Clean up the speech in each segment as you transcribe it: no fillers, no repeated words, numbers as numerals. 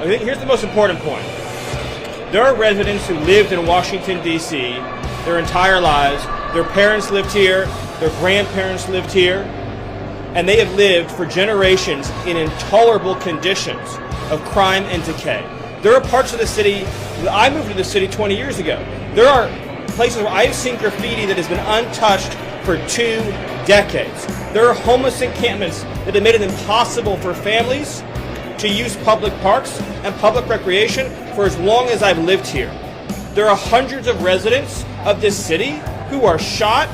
I think here's the most important point. There are residents who lived in Washington, D.C. their entire lives. Their parents lived here. Their grandparents lived here. And they have lived for generations in intolerable conditions of crime and decay. There are parts of the city, I moved to the city 20 years ago. There are places where I've seen graffiti that has been untouched for 2 decades. There are homeless encampments that have made it impossible for families to use public parks and public recreation for as long as I've lived here. There are hundreds of residents of this city who are shot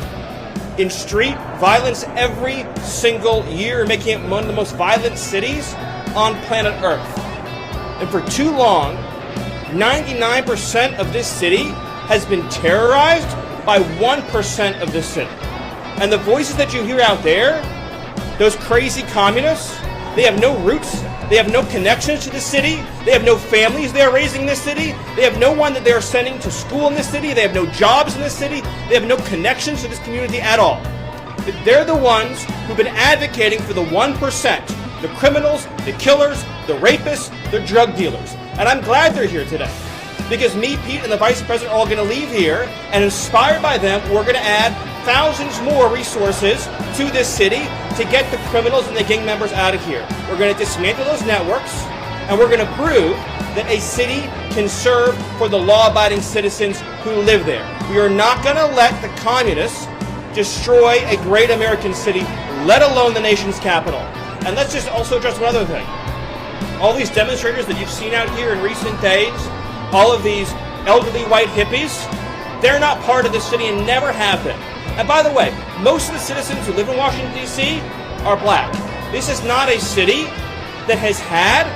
in street violence every single year, making it one of the most violent cities on planet Earth. And for too long, 99% of this city has been terrorized by 1% of this city. And the voices that you hear out there, those crazy communists, they have no roots, they have no connections to the city, they have no families they are raising in this city, they have no one that they are sending to school in this city, they have no jobs in this city, they have no connections to this community at all. They're the ones who've been advocating for the 1%, the criminals, the killers, the rapists, the drug dealers. And I'm glad they're here today. Because me, Pete, and the Vice President are all going to leave here, and inspired by them, we're going to add thousands more resources to this city to get the criminals and the gang members out of here. We're going to dismantle those networks, and we're going to prove that a city can serve for the law-abiding citizens who live there. We are not going to let the communists destroy a great American city, let alone the nation's capital. And let's just also address one other thing. All these demonstrators that you've seen out here in recent days, all of these elderly white hippies, they're not part of the city and never have been. And by the way, most of the citizens who live in Washington, D.C. are black. This is not a city that has had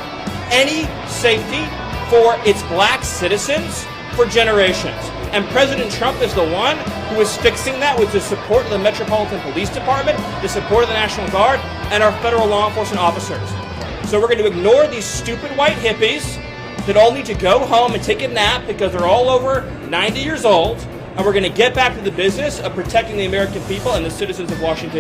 any safety for its black citizens for generations. And President Trump is the one who is fixing that with the support of the Metropolitan Police Department, the support of the National Guard, and our federal law enforcement officers. So we're going to ignore these stupid white hippies that all need to go home and take a nap because they're all over 90 years old, and we're going to get back to the business of protecting the American people and the citizens of Washington.